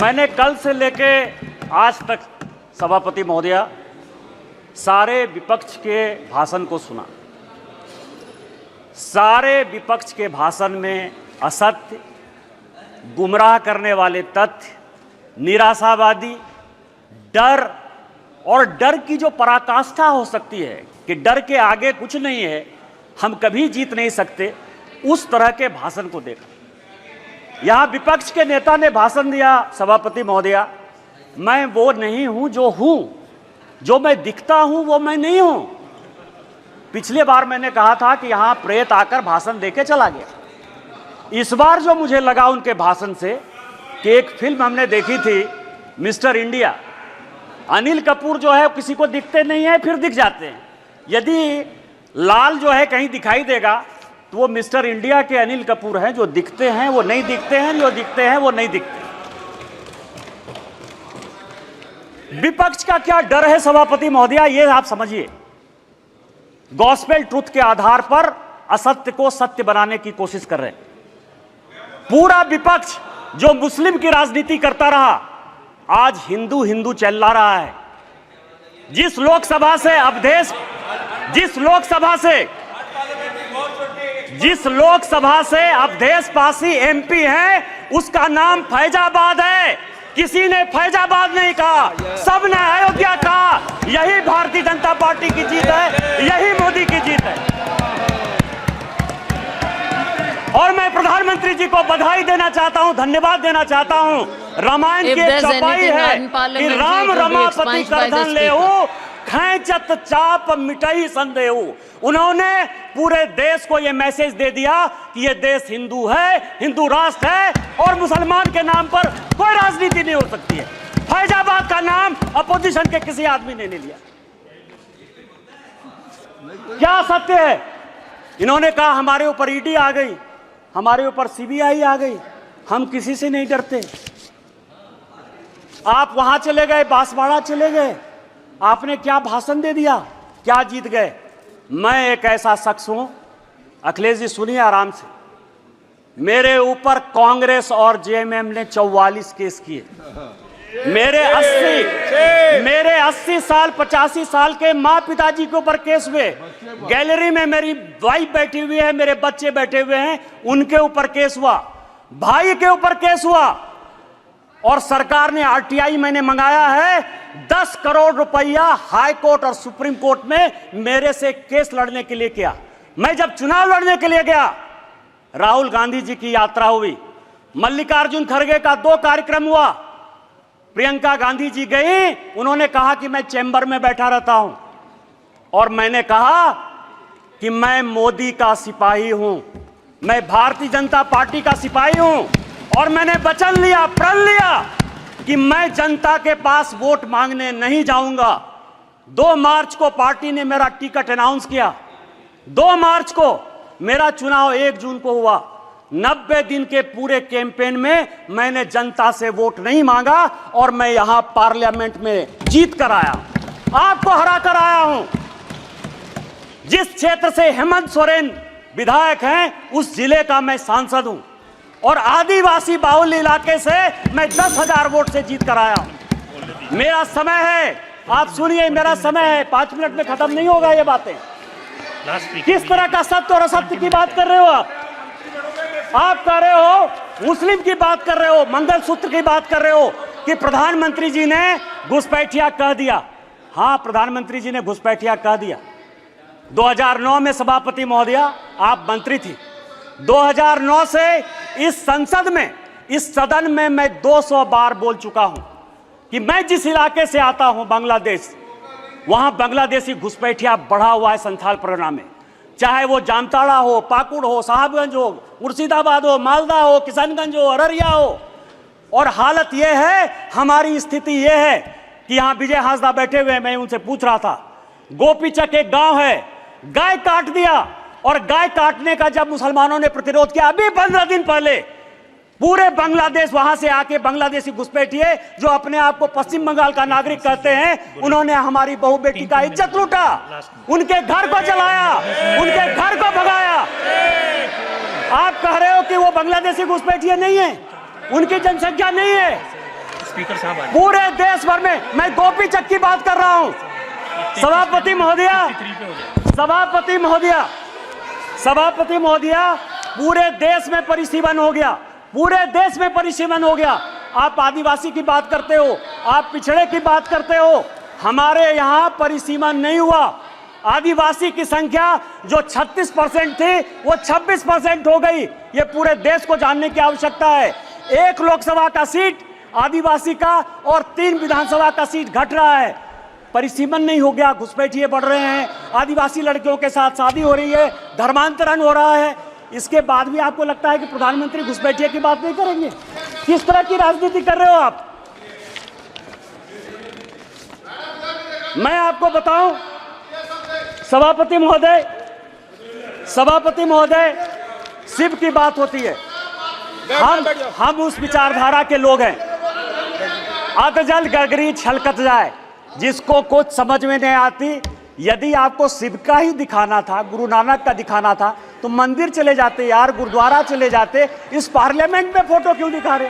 मैंने कल से लेके आज तक सभापति महोदया सारे विपक्ष के भाषण को सुना। सारे विपक्ष के भाषण में असत्य, गुमराह करने वाले तथ्य, निराशावादी, डर और डर की जो पराकाष्ठा हो सकती है कि डर के आगे कुछ नहीं है, हम कभी जीत नहीं सकते, उस तरह के भाषण को देखा। यहां विपक्ष के नेता ने भाषण दिया, सभापति महोदया, मैं वो नहीं हूं जो हूं, जो मैं दिखता हूं वो मैं नहीं हूं। पिछले बार मैंने कहा था कि यहां प्रेत आकर भाषण देके चला गया। इस बार जो मुझे लगा उनके भाषण से कि एक फिल्म हमने देखी थी मिस्टर इंडिया, अनिल कपूर जो है किसी को दिखते नहीं है, फिर दिख जाते हैं। यदि लाल जो है कहीं दिखाई देगा तो वो मिस्टर इंडिया के अनिल कपूर हैं, जो दिखते हैं वो नहीं दिखते हैं, जो दिखते हैं वो नहीं दिखते। विपक्ष का क्या डर है सभापति महोदया, ये आप समझिए। गॉस्पेल ट्रुथ के आधार पर असत्य को सत्य बनाने की कोशिश कर रहे हैं। पूरा विपक्ष जो मुस्लिम की राजनीति करता रहा, आज हिंदू हिंदू चला रहा है। जिस लोकसभा से अवधेश, जिस लोकसभा से अवधेश पासी एमपी है, उसका नाम फैजाबाद है। किसी ने फैजाबाद नहीं कहा, सबने अयोध्या कहा। यही भारतीय जनता पार्टी की जीत है, यही मोदी की जीत है। और मैं प्रधानमंत्री जी को बधाई देना चाहता हूं, धन्यवाद देना चाहता हूं। रामायण की चौपाई है कि राम रमापति करधन लेहु, खैंचत चाप मिटई संदेहु। उन्होंने पूरे देश को यह मैसेज दे दिया कि यह देश हिंदू है, हिंदू राष्ट्र है और मुसलमान के नाम पर कोई राजनीति नहीं हो सकती है। फैजाबाद का नाम अपोजिशन के किसी आदमी ने नहीं लिया। क्या सत्य है? इन्होंने कहा हमारे ऊपर ईडी आ गई, हमारे ऊपर सीबीआई आ गई, हम किसी से नहीं डरते। आप वहां चले गए, बांसवाड़ा चले गए, आपने क्या भाषण दे दिया, क्या जीत गए? मैं एक ऐसा शख्स हूं, अखिलेश जी सुनिए आराम से, मेरे ऊपर कांग्रेस और जेएमएम ने 44 केस किए। मेरे 80 साल 85 साल के माँ पिताजी के ऊपर केस हुए। गैलरी में मेरी वाइफ बैठी हुई है, मेरे बच्चे बैठे हुए हैं, उनके ऊपर केस हुआ, भाई के ऊपर केस हुआ। और सरकार ने आरटीआई मैंने मंगाया है, 10 करोड़ रुपया हाई कोर्ट और सुप्रीम कोर्ट में मेरे से केस लड़ने के लिए किया। मैं जब चुनाव लड़ने के लिए गया, राहुल गांधी जी की यात्रा हुई, मल्लिकार्जुन खड़गे का 2 कार्यक्रम हुआ, प्रियंका गांधी जी गई, उन्होंने कहा कि मैं चैम्बर में बैठा रहता हूं और मैंने कहा कि मैं मोदी का सिपाही हूं, मैं भारतीय जनता पार्टी का सिपाही हूं और मैंने वचन लिया, प्रण लिया कि मैं जनता के पास वोट मांगने नहीं जाऊंगा। 2 मार्च को पार्टी ने मेरा टिकट अनाउंस किया, 2 मार्च को, मेरा चुनाव 1 जून को हुआ। 90 दिन के पूरे कैंपेन में मैंने जनता से वोट नहीं मांगा और मैं यहां पार्लियामेंट में जीत कर आया, आपको हरा कर आया हूं। जिस क्षेत्र से हेमंत सोरेन विधायक हैं, उस जिले का मैं सांसद हूं और आदिवासी बाहुल्य इलाके से मैं 10,000 वोट से जीत कर आया हूं। मेरा समय है, आप सुनिए, मेरा समय है, 5 मिनट में खत्म नहीं होगा ये बातें। किस तरह का सत्य और असत्य की बात कर रहे हो आप कह रहे हो, मुस्लिम की बात कर रहे हो, मंगलसूत्र की बात कर रहे हो कि प्रधानमंत्री जी ने घुसपैठिया कह दिया। हां, प्रधानमंत्री जी ने घुसपैठिया कह दिया। 2009 में सभापति महोदया आप मंत्री थी। 2009 से इस संसद में, इस सदन में मैं 200 बार बोल चुका हूं कि मैं जिस इलाके से आता हूं, बांग्लादेश, वहां बांग्लादेशी घुसपैठिया बढ़ा हुआ है संथाल परगना में। चाहे वो जामताड़ा हो, पाकुड़ हो, साहबगंज हो, मुर्शिदाबाद हो, मालदा हो, किशनगंज हो, अररिया हो। और हालत यह है, हमारी स्थिति यह है कि यहां विजय हांसदा बैठे हुए हैं, मैं उनसे पूछ रहा था, गोपीचक एक गांव है, गाय काट दिया और गाय काटने का जब मुसलमानों ने प्रतिरोध किया, अभी 15 दिन पहले पूरे बांग्लादेश वहां से आके बांग्लादेशी घुसपैठिए जो अपने आप को पश्चिम बंगाल का नागरिक कहते हैं, उन्होंने हमारी बहू बेटी का इज्जत लूटा, उनके घर को जलाया, उनके घर को भगाया। आप कह रहे हो कि वो बांग्लादेशी घुसपैठिए नहीं है, उनकी जनसंख्या नहीं है। स्पीकर साहब पूरे देश भर में, मैं गोपी चक की बात कर रहा हूं। सभापति महोदया, पूरे देश में परिसीमन हो गया, पूरे देश में परिसीमन हो गया। आप आदिवासी की बात करते हो, आप पिछड़े की बात करते हो, हमारे यहां परिसीमन नहीं हुआ। आदिवासी की संख्या जो 36% थी वो 26% हो गई। ये पूरे देश को जानने की आवश्यकता है। 1 लोकसभा का सीट आदिवासी का और 3 विधानसभा का सीट घट रहा है। परिसीमन नहीं हो गया, घुसपैठिए बढ़ रहे हैं, आदिवासी लड़कियों के साथ शादी हो रही है, धर्मांतरण हो रहा है। इसके बाद भी आपको लगता है कि प्रधानमंत्री घुसपैठिए की बात नहीं करेंगे? किस तरह की राजनीति कर रहे हो आप? मैं आपको बताऊं, सभापति महोदय, शिव की बात होती है, हम उस विचारधारा के लोग हैं। अधजल गगरी छलकत जाए, जिसको कुछ समझ में नहीं आती। यदि आपको शिव का ही दिखाना था, गुरु नानक का दिखाना था, तो मंदिर चले जाते यार, गुरुद्वारा चले जाते। इस पार्लियामेंट में फोटो क्यों दिखा रहे?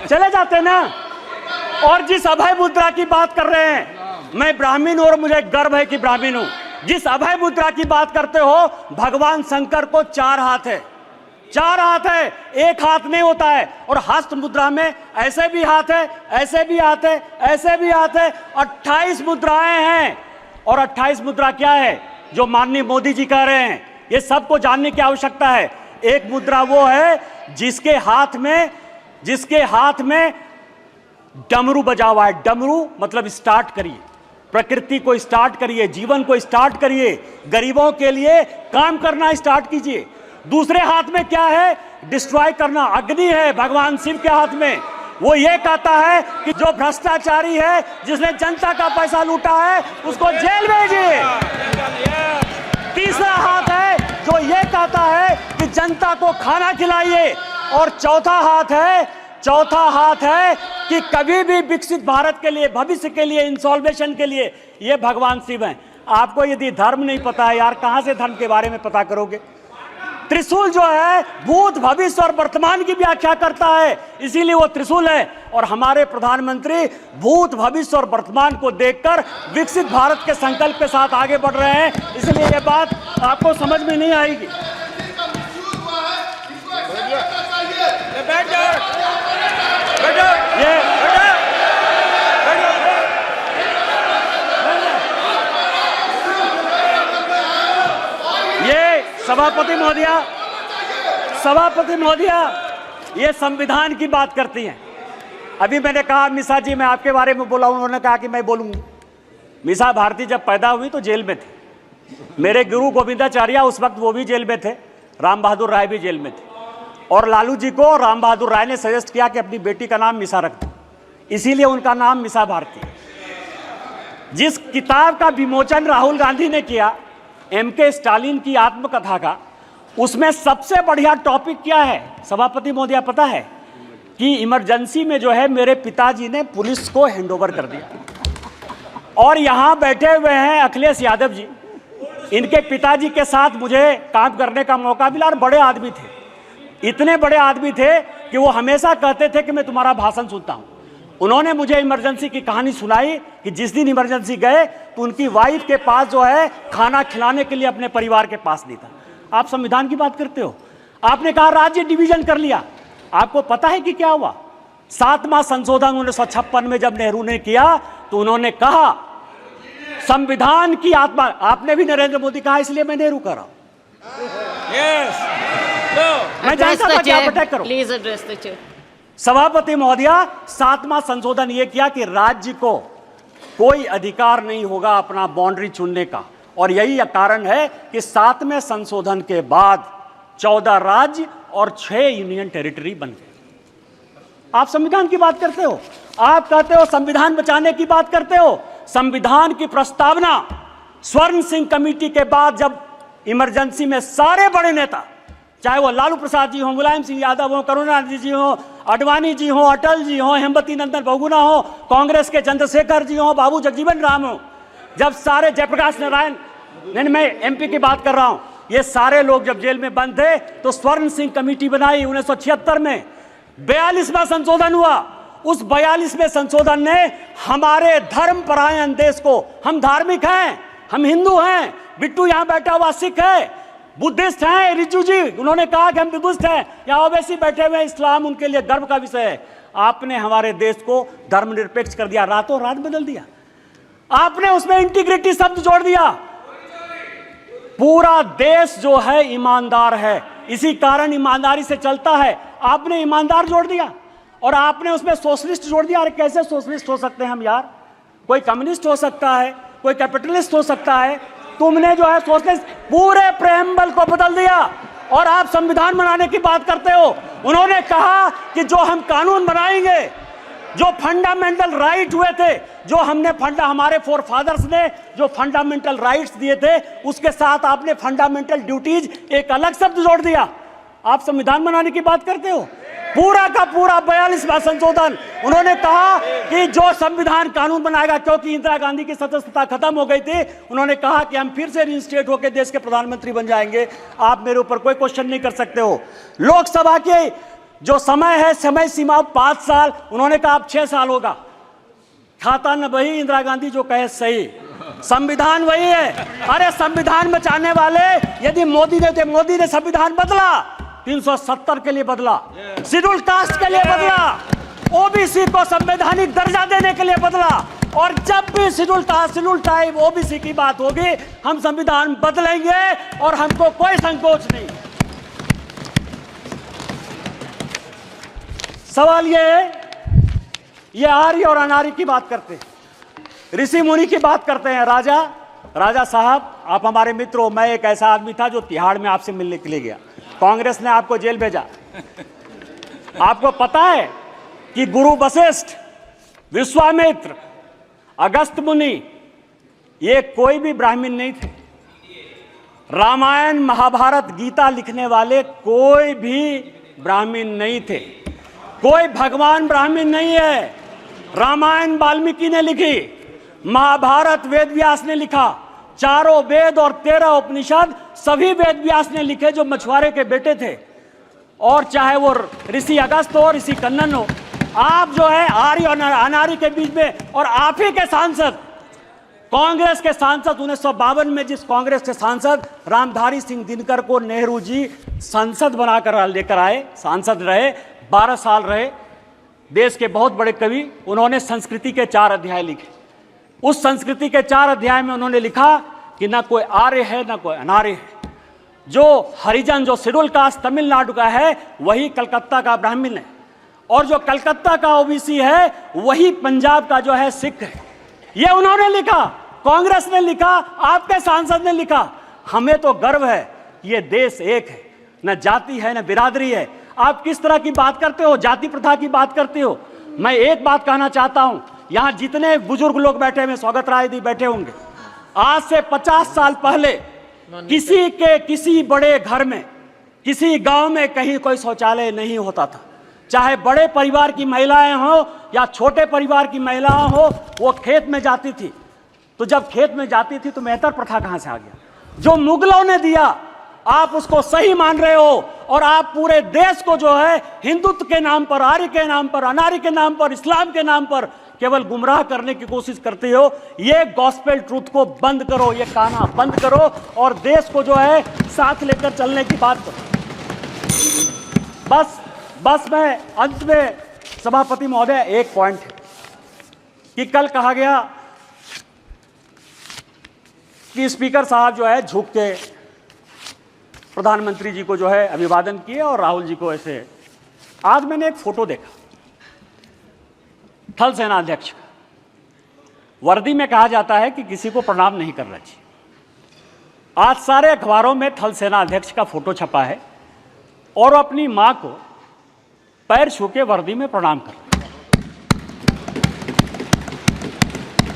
चले जाते ना। और जिस अभय मुद्रा की बात कर रहे हैं, मैं ब्राह्मण हूं और मुझे गर्व है कि ब्राह्मण हूं। जिस अभय मुद्रा की बात करते हो, भगवान शंकर को 4 हाथ है, 4 हाथ है, 1 हाथ नहीं होता है। और हस्त मुद्रा में ऐसे भी हाथ है, ऐसे भी हाथ है, ऐसे भी हाथ है, 28 मुद्राएं हैं। और 28 मुद्रा क्या है जो माननीय मोदी जी कह रहे हैं, ये सबको जानने की आवश्यकता है। एक मुद्रा वो है जिसके हाथ में डमरू बजा हुआ है। डमरू मतलब स्टार्ट करिए, प्रकृति को स्टार्ट करिए, जीवन को स्टार्ट करिए, गरीबों के लिए काम करना स्टार्ट कीजिए। दूसरे हाथ में क्या है? डिस्ट्रॉय करना, अग्नि है भगवान शिव के हाथ में। वो ये कहता है कि जो भ्रष्टाचारी है, जिसने जनता का पैसा लूटा है, उसको जेल भेजिए। तीसरा हाथ है जो ये कहता है कि जनता को खाना खिलाइए। और चौथा हाथ है कि कभी भी विकसित भारत के लिए, भविष्य के लिए, इंसॉल्वेशन के लिए, ये भगवान शिव हैं। आपको यदि धर्म नहीं पता है यार, कहां से धर्म के बारे में पता करोगे? त्रिशूल जो है भूत, भविष्य और वर्तमान की व्याख्या करता है, इसीलिए वो त्रिशूल है। और हमारे प्रधानमंत्री भूत, भविष्य और वर्तमान को देखकर विकसित भारत के संकल्प के साथ आगे बढ़ रहे हैं। इसलिए ये बात आपको समझ में नहीं आएगी। सभापति महोदया, ये संविधान की बात करती हैं। अभी मैंने कहा मिसा जी, मैं आपके बारे में बोला, उन्होंने कहा कि मैं बोलूंगी। मिसा भारती जब पैदा हुई तो जेल में थे। मेरे गुरु गोविंदाचार्य उस वक्त वो भी जेल में थे, राम बहादुर राय भी जेल में थे। और लालू जी को राम बहादुर राय ने सजेस्ट किया कि अपनी बेटी का नाम मिसा रख दो, इसीलिए उनका नाम मिसा भारती। जिस किताब का विमोचन राहुल गांधी ने किया, MK स्टालिन की आत्मकथा का, उसमें सबसे बढ़िया टॉपिक क्या है सभापति महोदया पता है? कि इमरजेंसी में जो है मेरे पिताजी ने पुलिस को हैंडओवर कर दिया। और यहां बैठे हुए हैं अखिलेश यादव जी, इनके पिताजी के साथ मुझे काम करने का मौका मिला। और बड़े आदमी थे, इतने बड़े आदमी थे कि वो हमेशा कहते थे कि मैं तुम्हारा भाषण सुनता हूं। उन्होंने मुझे इमरजेंसी की कहानी सुनाई कि जिस दिन इमरजेंसी गए तो उनकी वाइफ के पास जो है खाना खिलाने के लिए अपने परिवार के पास नहीं था। आप संविधान की बात करते हो, आपने कहा राज्य डिवीजन कर लिया। आपको पता है कि क्या हुआ? 7वां संशोधन 1956 में जब नेहरू ने किया तो उन्होंने कहा संविधान की आत्मा, आपने भी नरेंद्र मोदी कहा, इसलिए मैं नेहरू कर रहा हूं। मैं जानता था कि आप अटैक करो। Please address the chair. सभापति महोदया, 7वां संशोधन यह किया कि राज्य को कोई अधिकार नहीं होगा अपना बाउंड्री चुनने का। और यही कारण है कि 7वें संशोधन के बाद 14 राज्य और 6 यूनियन टेरिटरी बन गए। आप संविधान की बात करते हो, आप कहते हो संविधान बचाने की बात करते हो। संविधान की प्रस्तावना स्वर्ण सिंह कमेटी के बाद जब इमरजेंसी में सारे बड़े नेता, चाहे वो लालू प्रसाद जी हो, मुलायम सिंह यादव हो, करुणानिधि जी हो, अडवाणी जी हो, अटल जी हो, हेमवती नंदन बहुगुणा हो, कांग्रेस के चंद्रशेखर जी हो, बाबू जगजीवन राम हो, जब सारे जयप्रकाश नारायण, नहीं मैं MP की बात कर रहा हूं, ये सारे लोग जब जेल में बंद थे तो स्वर्ण सिंह कमेटी बनाई 1976 में। 42वां संशोधन हुआ। उस 42वें संशोधन ने हमारे धर्मपरायण देश को, हम धार्मिक हैं, हम हिंदू हैं, बिट्टू यहां बैठा हुआ सिख है, बुद्धिस्ट हैं, रिजू जी उन्होंने कहा कि हम बुद्धिस्ट हैं, यहां ओवैसी बैठे हुए, इस्लाम उनके लिए गर्व का विषय है। आपने हमारे देश को धर्मनिरपेक्ष कर दिया, रातों रात बदल दिया। आपने उसमें इंटीग्रिटी शब्द जोड़ दिया। पूरा देश जो है ईमानदार है, इसी कारण ईमानदारी से चलता है। आपने ईमानदार जोड़ दिया और आपने उसमें सोशलिस्ट जोड़ दिया। अरे कैसे सोशलिस्ट हो सकते हैं हम यार? कोई कम्युनिस्ट हो सकता है, कोई कैपिटलिस्ट हो सकता है, तुमने जो है सोशलिस्ट पूरे प्रेम्बल को बदल दिया और आप संविधान बनाने की बात करते हो। उन्होंने कहा कि जो हम कानून बनाएंगे, जो फंडामेंटल राइट हुए थे, जो हमने हमारे फोर फादर्स ने जो फंडामेंटल राइट्स दिए थे, उसके साथ आपने फंडामेंटल ड्यूटीज एक अलग शब्द जोड़ दिया। आप संविधान बनाने की बात करते हो। पूरा का पूरा 42वां संशोधन, उन्होंने कहा कि जो संविधान कानून बनाएगा, क्योंकि इंदिरा गांधी की सदस्यता खत्म हो गई थी, उन्होंने कहा कि हम फिर से रिइंस्टेट होकर देश के प्रधानमंत्री बन जाएंगे। आप मेरे ऊपर कोई क्वेश्चन नहीं कर सकते हो। लोकसभा के जो समय है, समय सीमा 5 साल, उन्होंने कहा अब 6 साल होगा। खाता न वही, इंदिरा गांधी जो कहे सही, संविधान वही है। अरे संविधान बचाने वाले यदि मोदी ने संविधान बदला, 370 के लिए बदला, शेड्यूल कास्ट के लिए बदला, ओबीसी को संवैधानिक दर्जा देने के लिए बदला। और जब भी schedule caste, schedule tribe, OBC की बात होगी, हम संविधान बदलेंगे और हमको कोई संकोच नहीं। सवाल ये है, ये आर्य और अनार्य की बात करते हैं, ऋषि मुनि की बात करते हैं। राजा साहब, आप हमारे मित्र हो। मैं एक ऐसा आदमी था जो तिहाड़ में आपसे मिलने के लिए गया, कांग्रेस ने आपको जेल भेजा। आपको पता है कि गुरु वशिष्ठ, विश्वामित्र, अगस्त मुनि, ये कोई भी ब्राह्मण नहीं थे। रामायण, महाभारत, गीता लिखने वाले कोई भी ब्राह्मण नहीं थे। कोई भगवान ब्राह्मण नहीं है। रामायण वाल्मीकि ने लिखी, महाभारत वेद व्यास ने लिखा, चारों वेद और 13 उपनिषद सभी वेद व्यास ने लिखे, जो मछुआरे के बेटे थे। और चाहे वो ऋषि अगस्त हो, ऋषि कन्नन हो, आप जो है आर्य और अनार्य के बीच में। और आप ही के सांसद, कांग्रेस के सांसद, 1952 में जिस कांग्रेस के सांसद रामधारी सिंह दिनकर को नेहरू जी संसद बनाकर लेकर आए, सांसद रहे, 12 साल रहे, देश के बहुत बड़े कवि, उन्होंने संस्कृति के 4 अध्याय लिखे। उस संस्कृति के 4 अध्याय में उन्होंने लिखा कि ना कोई आर्य है ना कोई अनार्य है। जो हरिजन, जो शेड्यूल कास्ट तमिलनाडु का है, वही कलकत्ता का ब्राह्मण है, और जो कलकत्ता का ओबीसी है, वही पंजाब का जो है सिख है। ये उन्होंने लिखा, कांग्रेस ने लिखा, आपके सांसद ने लिखा। हमें तो गर्व है, ये देश एक है, न जाति है न बिरादरी है। आप किस तरह की बात करते हो, जाति प्रथा की बात करते हो। मैं एक बात कहना चाहता हूं, यहां जितने बुजुर्ग लोग बैठे हुए, स्वागत राय जी बैठे होंगे, आज से 50 साल पहले किसी बड़े घर में, किसी गांव में कहीं कोई शौचालय नहीं होता था। चाहे बड़े परिवार की महिलाएं हो या छोटे परिवार की महिलाएं हो, वो खेत में जाती थी। तो जब खेत में जाती थी तो मेहतर प्रथा कहां से आ गया? जो मुगलों ने दिया, आप उसको सही मान रहे हो, और आप पूरे देश को जो है हिंदुत्व के नाम पर, आर्य के नाम पर, अनार्य के नाम पर, इस्लाम के नाम पर केवल गुमराह करने की कोशिश करते हो। ये गॉस्पेल ट्रूथ को बंद करो, ये कहना बंद करो, और देश को जो है साथ लेकर चलने की बात करो। बस मैं अंत में, सभापति महोदय, एक पॉइंट है कि कल कहा गया कि स्पीकर साहब जो है झुक के प्रधानमंत्री जी को जो है अभिवादन किए और राहुल जी को ऐसे। आज मैंने एक फोटो देखा थल सेना अध्यक्ष का। वर्दी में कहा जाता है कि किसी को प्रणाम नहीं करना चाहिए। आज सारे अखबारों में थल सेना अध्यक्ष का फोटो छपा है और अपनी मां को पैर छू के वर्दी में प्रणाम कर रहे हैं।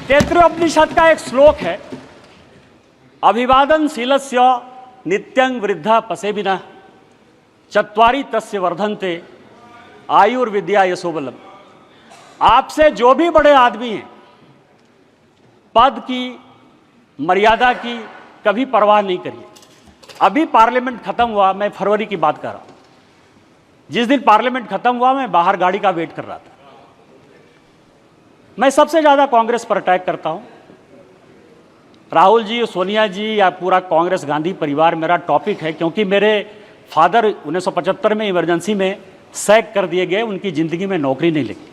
तैत्तिरीय उपनिषद का एक श्लोक है, अभिवादनशीलस्य नित्यं वृद्धा पसेबिनः चत्वारि तस्य वर्धन्ते आयुर्विद्या यशोबलम। आपसे जो भी बड़े आदमी हैं, पद की, मर्यादा की कभी परवाह नहीं करिए। अभी पार्लियामेंट खत्म हुआ, मैं फरवरी की बात कर रहा हूं। जिस दिन पार्लियामेंट खत्म हुआ मैं बाहर गाड़ी का वेट कर रहा था। मैं सबसे ज्यादा कांग्रेस पर अटैक करता हूं। राहुल जी, सोनिया जी या पूरा कांग्रेस गांधी परिवार मेरा टॉपिक है, क्योंकि मेरे फादर 1975 में इमरजेंसी में सैक कर दिए गए, उनकी ज़िंदगी में नौकरी नहीं लगी।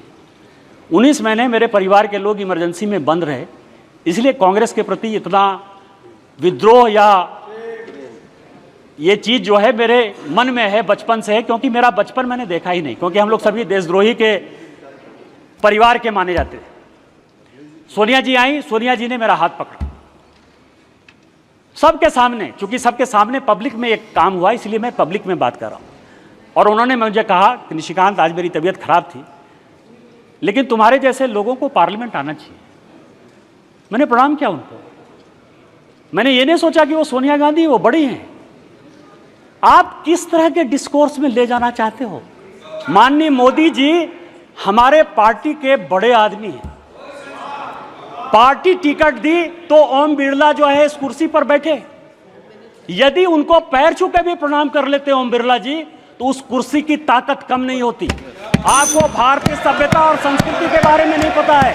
19 महीने मेरे परिवार के लोग इमरजेंसी में बंद रहे, इसलिए कांग्रेस के प्रति इतना विद्रोह या ये चीज़ जो है मेरे मन में है, बचपन से है, क्योंकि मेरा बचपन मैंने देखा ही नहीं, क्योंकि हम लोग सभी देशद्रोही के परिवार के माने जाते थे। सोनिया जी आई, सोनिया जी ने मेरा हाथ पकड़ा सबके सामने, चूंकि सबके सामने पब्लिक में एक काम हुआ, इसलिए मैं पब्लिक में बात कर रहा हूं। और उन्होंने मुझे कहा कि निशिकांत, आज मेरी तबीयत खराब थी, लेकिन तुम्हारे जैसे लोगों को पार्लियामेंट आना चाहिए। मैंने प्रणाम किया उनको। मैंने ये नहीं सोचा कि वो सोनिया गांधी वो बड़ी हैं। आप किस तरह के डिस्कोर्स में ले जाना चाहते हो? माननीय मोदी जी हमारे पार्टी के बड़े आदमी हैं। पार्टी टिकट दी तो ओम बिरला जो है इस कुर्सी पर बैठे। यदि उनको पैर छू के भी प्रणाम कर लेते ओम बिरला जी, तो उस कुर्सी की ताकत कम नहीं होती। आपको भारतीय सभ्यता और संस्कृति के बारे में नहीं पता है,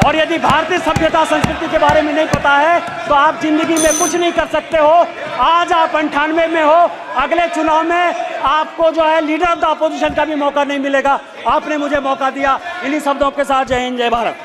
और यदि भारतीय सभ्यता संस्कृति के बारे में नहीं पता है तो आप जिंदगी में कुछ नहीं कर सकते हो। आज आप 98 में हो, अगले चुनाव में आपको जो है लीडर ऑफ द अपोजिशन का भी मौका नहीं मिलेगा। आपने मुझे मौका दिया। इन्हीं शब्दों के साथ जय हिंद, जय भारत।